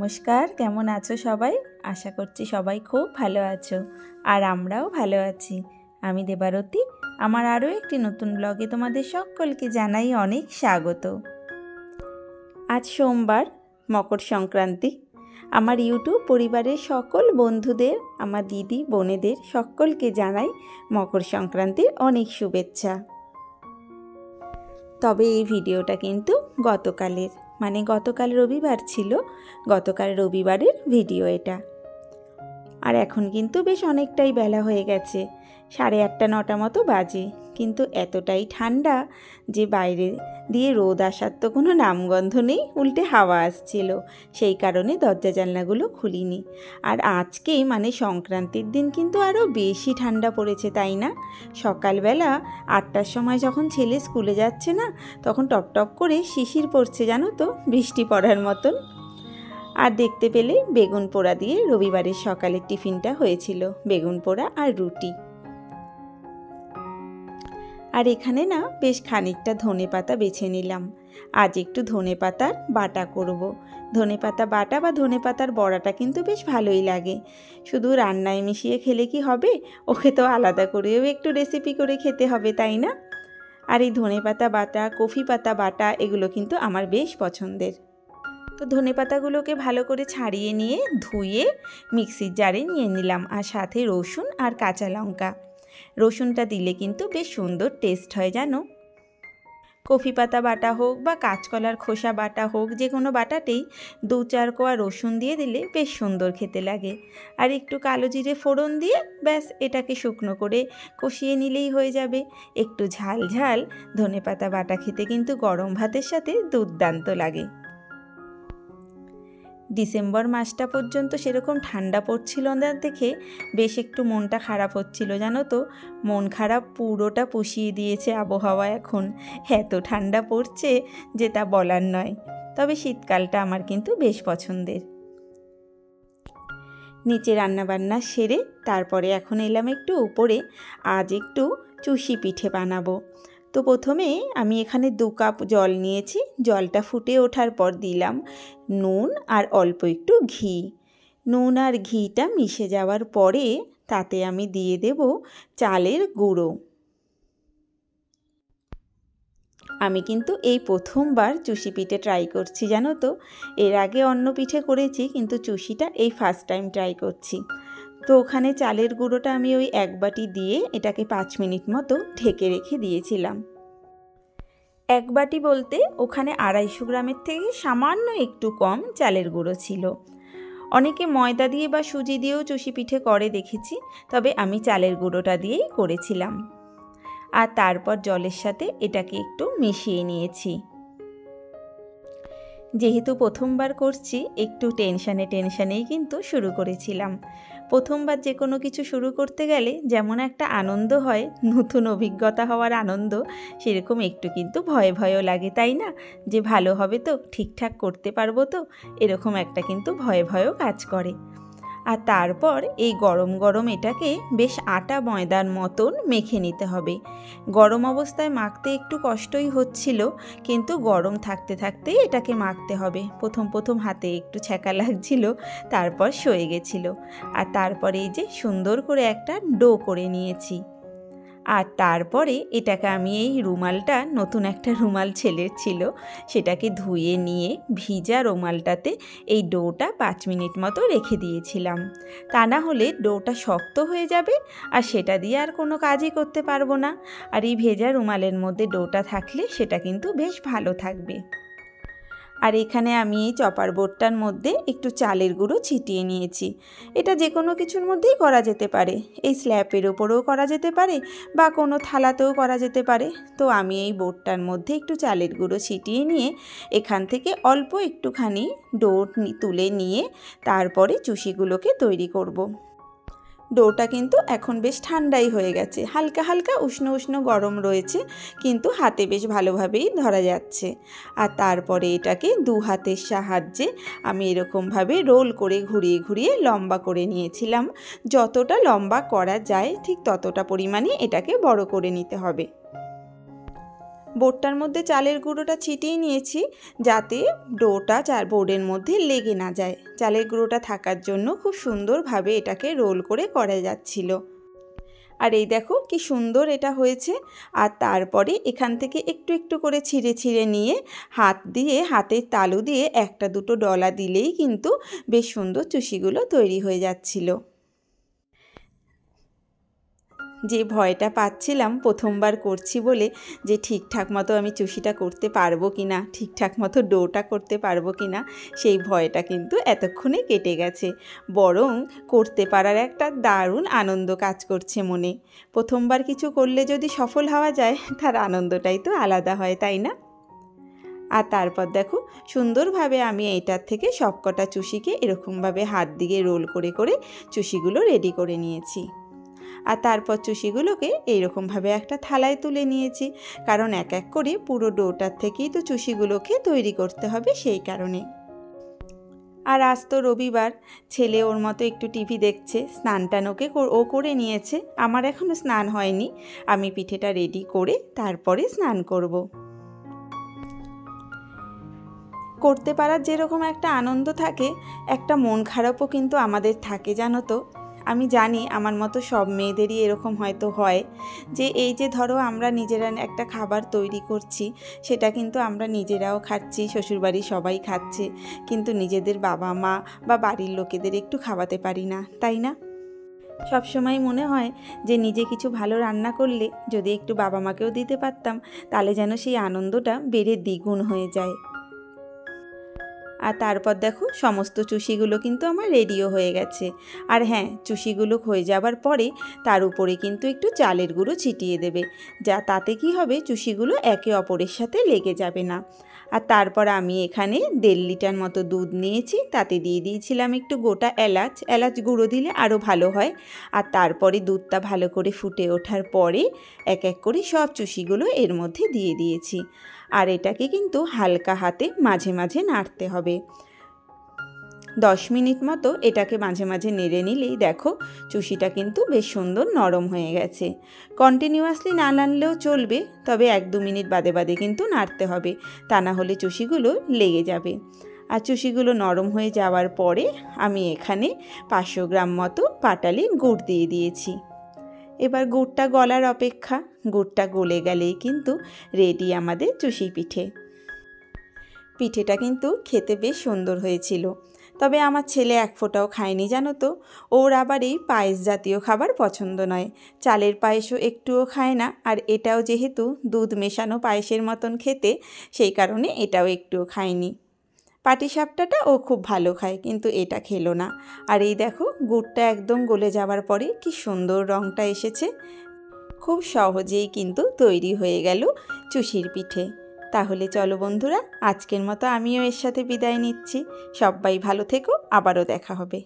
নমস্কার, কেমন আছো সবাই? আশা করছি সবাই খুব ভালো আছো, আর আমরাও ভালো আছি। আমি দেবারতী, আমার আরও একটি নতুন ব্লগে তোমাদের সকলকে জানাই অনেক স্বাগত। আজ সোমবার, মকর সংক্রান্তি। আমার ইউটিউব পরিবারের সকল বন্ধুদের, আমার দিদি বোনেদের সকলকে জানাই মকর সংক্রান্তির অনেক শুভেচ্ছা। তবে এই ভিডিওটা কিন্তু গতকালের, মানে গতকাল রবিবার ছিল, গতকাল রবিবারের ভিডিও এটা। আর এখন কিন্তু বেশ অনেকটাই বেলা হয়ে গেছে, 8:30 9টা মতো বাজে, কিন্তু এতটাই ঠান্ডা যে বাইরে দিয়ে রোদ আসার তো কোনো নামগন্ধ নেই, উল্টে হাওয়া আসছিল। সেই কারণে দরজা জানলাগুলো খুলিনি। আর আজকে মানে সংক্রান্তির দিন কিন্তু আরও বেশি ঠান্ডা পড়েছে, তাই না? সকালবেলা 8টার সময় যখন ছেলে স্কুলে যাচ্ছে না, তখন টপটপ করে শিশির পড়ছে, জানো তো, বৃষ্টি পড়ার মতন। আর দেখতে পেলে বেগুন পোড়া দিয়ে রবিবারের সকালের টিফিনটা হয়েছিল, বেগুন পোড়া আর রুটি। আর এখানে না বেশ খানিকটা ধনেপাতা বেছে নিলাম। আজ একটু ধনেপাতার বাটা করব। ধনেপাতা বাটা বা ধনেপাতার বড়াটা কিন্তু বেশ ভালোই লাগে। শুধু রান্নায় মিশিয়ে খেলে কি হবে, ওকে তো আলাদা করেও একটু রেসিপি করে খেতে হবে, তাই না? আর এই ধনেপাতা বাটা, কফি পাতা বাটা, এগুলো কিন্তু আমার বেশ পছন্দের। তো ধনেপাতাগুলোকে ভালো করে ছাড়িয়ে নিয়ে ধুয়ে মিক্সির জারে নিয়ে নিলাম, আর সাথে রসুন আর কাঁচা লঙ্কা। রসুনটা দিলে কিন্তু বেশ সুন্দর টেস্ট হয়, জানো। কফি পাতা বাটা হোক বা কাঁচকলার খোসা বাটা হোক, যে কোনো বাটাতেই 2-4 কোয়া রসুন দিয়ে দিলে বেশ সুন্দর খেতে লাগে। আর একটু কালো জিরে ফোড়ন দিয়ে ব্যাস এটাকে শুকনো করে কষিয়ে নিলেই হয়ে যাবে। একটু ঝাল ঝাল ধনেপাতা বাটা খেতে কিন্তু গরম ভাতের সাথে দুর্দান্ত লাগে। ডিসেম্বর মাসটা পর্যন্ত সেরকম ঠান্ডা পড়ছিল না দেখে বেশ একটু মনটা খারাপ হচ্ছিল, জানো তো। মন খারাপ পুরোটা পুষিয়ে দিয়েছে আবহাওয়া। এখন এত ঠান্ডা পড়ছে যে তা বলার নয়। তবে শীতকালটা আমার কিন্তু বেশ পছন্দের। নিচে রান্নাবান্না সেরে তারপরে এখন এলাম একটু উপরে। আজ একটু চুষি পিঠে বানাবো। তো প্রথমে আমি এখানে 2 কাপ জল নিয়েছি। জলটা ফুটে ওঠার পর দিলাম নুন আর অল্প একটু ঘি। নুন আর ঘিটা মিশে যাওয়ার পরে তাতে আমি দিয়ে দেব চালের গুঁড়ো। আমি কিন্তু এই প্রথমবার চুষি পিঠে ট্রাই করছি, জানো তো। এর আগে অন্য পিঠে করেছি, কিন্তু চুষিটা এই ফার্স্ট টাইম ট্রাই করছি। তো ওখানে চালের গুঁড়োটা আমি ওই 1 বাটি দিয়ে এটাকে 5 মিনিট মতো ঢেকে রেখে দিয়েছিলাম। 1 বাটি বলতে ওখানে 250 গ্রামের থেকে সামান্য একটু কম চালের গুঁড়ো ছিল। অনেকে ময়দা দিয়ে বা সুজি দিয়েও চুষি পিঠে করে দেখেছি, তবে আমি চালের গুঁড়োটা দিয়েই করেছিলাম। আর তারপর জলের সাথে এটাকে একটু মিশিয়ে নিয়েছি। যেহেতু প্রথমবার করছি, একটু টেনশানেই কিন্তু শুরু করেছিলাম। প্রথমবার যে কোনো কিছু শুরু করতে গেলে যেমন একটা আনন্দ হয়, নতুন অভিজ্ঞতা হওয়ার আনন্দ, সেরকম একটু কিন্তু ভয়ও লাগে, তাই না? যে ভালো হবে তো, ঠিকঠাক করতে পারবো তো, এরকম একটা কিন্তু ভয়ও কাজ করে। আর তারপর এই গরম গরম এটাকে বেশ আটা ময়দার মতন মেখে নিতে হবে। গরম অবস্থায় মাখতে একটু কষ্টই হচ্ছিল, কিন্তু গরম থাকতে থাকতেই এটাকে মাখতে হবে। প্রথম হাতে একটু ছ্যাঁকা লাগছিল, তারপর সয়ে গেছিল। আর তারপরে এই যে সুন্দর করে একটা ডো করে নিয়েছি। আর তারপরে এটাকে আমি এই রুমালটা, নতুন একটা রুমাল ছেলের ছিল, সেটাকে ধুয়ে নিয়ে ভিজা রুমালটাতে এই ডোটা 5 মিনিট মতো রেখে দিয়েছিলাম। তা না হলে ডোটা শক্ত হয়ে যাবে, আর সেটা দিয়ে আর কোনো কাজই করতে পারবো না। আর এই ভেজা রুমালের মধ্যে ডোটা থাকলে সেটা কিন্তু বেশ ভালো থাকবে। আর এখানে আমি এই চপার বোর্ডটার মধ্যে একটু চালের গুঁড়ো ছিটিয়ে নিয়েছি। এটা যে কোনো কিছুর মধ্যেই করা যেতে পারে, এই স্ল্যাপের ওপরেও করা যেতে পারে বা কোনো থালাতেও করা যেতে পারে। তো আমি এই বোর্ডটার মধ্যে একটু চালের গুঁড়ো ছিটিয়ে নিয়ে এখান থেকে অল্প একটুখানি ডো তুলে নিয়ে তারপরে চুষিগুলোকে তৈরি করব। ডোটা কিন্তু এখন বেশ ঠান্ডাই হয়ে গেছে, হালকা হালকা উষ্ণ গরম রয়েছে, কিন্তু হাতে বেশ ভালোভাবেই ধরা যাচ্ছে। আর তারপরে এটাকে 2 হাতের সাহায্যে আমি এরকমভাবে রোল করে ঘুরিয়ে লম্বা করে নিয়েছিলাম। যতটা লম্বা করা যায় ঠিক ততটা পরিমাণে এটাকে বড় করে নিতে হবে। বোর্ডটার মধ্যে চালের গুঁড়োটা ছিটিয়ে নিয়েছি যাতে ডোটা বোর্ডের মধ্যে লেগে না যায়। চালের গুঁড়োটা থাকার জন্য খুব সুন্দরভাবে এটাকে রোল করে করা যাচ্ছিল। আর এই দেখো কি সুন্দর এটা হয়েছে। আর তারপরে এখান থেকে একটু একটু করে ছিঁড়ে ছিঁড়ে নিয়ে হাতের তালু দিয়ে একটা দুটো ডলা দিলেই কিন্তু বেশ সুন্দর চুষিগুলো তৈরি হয়ে যাচ্ছিল। যে ভয়টা পাচ্ছিলাম প্রথমবার করছি বলে, যে ঠিকঠাক মতো আমি চুষিটা করতে পারবো কি না, ঠিকঠাক মতো ডোটা করতে পারবো কি না, সেই ভয়টা কিন্তু এতক্ষণে কেটে গেছে। বরং করতে পারার একটা দারুণ আনন্দ কাজ করছে মনে। প্রথমবার কিছু করলে যদি সফল হওয়া যায় তার আনন্দটাই তো আলাদা হয়, তাই না? আর তারপর দেখো সুন্দরভাবে আমি এইটার থেকে সবকটা চুষিকে এরকমভাবে হাত দিয়ে রোল করে করে চুষিগুলো রেডি করে নিয়েছি। আর তারপর চুষিগুলোকে এইরকমভাবে একটা থালায় তুলে নিয়েছি, কারণ এক এক করে পুরো ডোটার থেকেই তো চুষিগুলোকে তৈরি করতে হবে, সেই কারণে। আর আজ তো রবিবার, ছেলে ওর মতো একটু টিভি দেখছে, স্নান টান ও করে নিয়েছে। আমার এখনও স্নান হয়নি, আমি পিঠেটা রেডি করে তারপরে স্নান করব। করতে পারার যেরকম একটা আনন্দ থাকে, একটা মন খারাপও কিন্তু আমাদের থাকে, জানো তো। আমি জানি আমার মতো সব মেয়েদেরই এরকম হয়তো হয়, যে এই যে ধরো আমরা নিজেরা একটা খাবার তৈরি করছি, সেটা কিন্তু আমরা নিজেরাও খাচ্ছি, শ্বশুরবাড়ির সবাই খাচ্ছে, কিন্তু নিজেদের বাবা মা বা বাড়ির লোকেদের একটু খাওয়াতে পারি না, তাই না? সবসময় মনে হয় যে নিজে কিছু ভালো রান্না করলে যদি একটু বাবা মাকেও দিতে পারতাম, তাহলে যেন সেই আনন্দটা বেড়ে দ্বিগুণ হয়ে যায়। আর তারপর দেখো সমস্ত চুষিগুলো কিন্তু আমার রেডিও হয়ে গেছে। আর হ্যাঁ, চুষিগুলো হয়ে যাবার পরে তার উপরে কিন্তু একটু চালের গুঁড়ো ছিটিয়ে দেবে, যা তাতে কি হবে, চুষিগুলো একে অপরের সাথে লেগে যাবে না। আর তারপর আমি এখানে 1.5 লিটার মতো দুধ নিয়েছি, তাতে দিয়ে দিয়েছিলাম একটু গোটা এলাচ গুঁড়ো দিলে আরও ভালো হয়। আর তারপরে দুধটা ভালো করে ফুটে ওঠার পরে এক এক করে সব চুষিগুলো এর মধ্যে দিয়ে দিয়েছি। আর এটাকে কিন্তু হালকা হাতে মাঝে মাঝে নাড়তে হবে। 10 মিনিট মতো এটাকে মাঝে মাঝে নেড়ে নিলেই দেখো চুষিটা কিন্তু বেশ সুন্দর নরম হয়ে গেছে। কন্টিনিউয়াসলি না নাড়লেও চলবে, তবে 1-2 মিনিট বাদে বাদে কিন্তু নাড়তে হবে, তা না হলে চুষিগুলো লেগে যাবে। আর চুষিগুলো নরম হয়ে যাওয়ার পরে আমি এখানে 500 গ্রাম মতো পাটালি গুড় দিয়ে দিয়েছি। এবার গুড়টা গলার অপেক্ষা, গুড়টা গলে গেলেই কিন্তু রেডি আমাদের চুষি পিঠে। পিঠেটা কিন্তু খেতে বেশ সুন্দর হয়েছিল, তবে আমার ছেলে এক ফোঁটাও খায়নি, জানো তো। ওর আবার এই পায়েস জাতীয় খাবার পছন্দ নয়, চালের পায়েসও একটুও খায় না। আর এটাও যেহেতু দুধ মেশানো পায়েসের মতন খেতে, সেই কারণে এটাও একটুও খায়নি। পাটিসাপটাটা ও খুব ভালো খায়, কিন্তু এটা খেলো না। আর এই দেখো গুড়টা একদম গলে যাওয়ার পরে কি সুন্দর রঙটা এসেছে। খুব সহজেই কিন্তু তৈরি হয়ে গেল চুষির পিঠে। তাহলে চলো বন্ধুরা, আজকের মতো আমিও এর সাথে বিদায় নিচ্ছি। সবাই ভালো থেকো, আবারও দেখা হবে।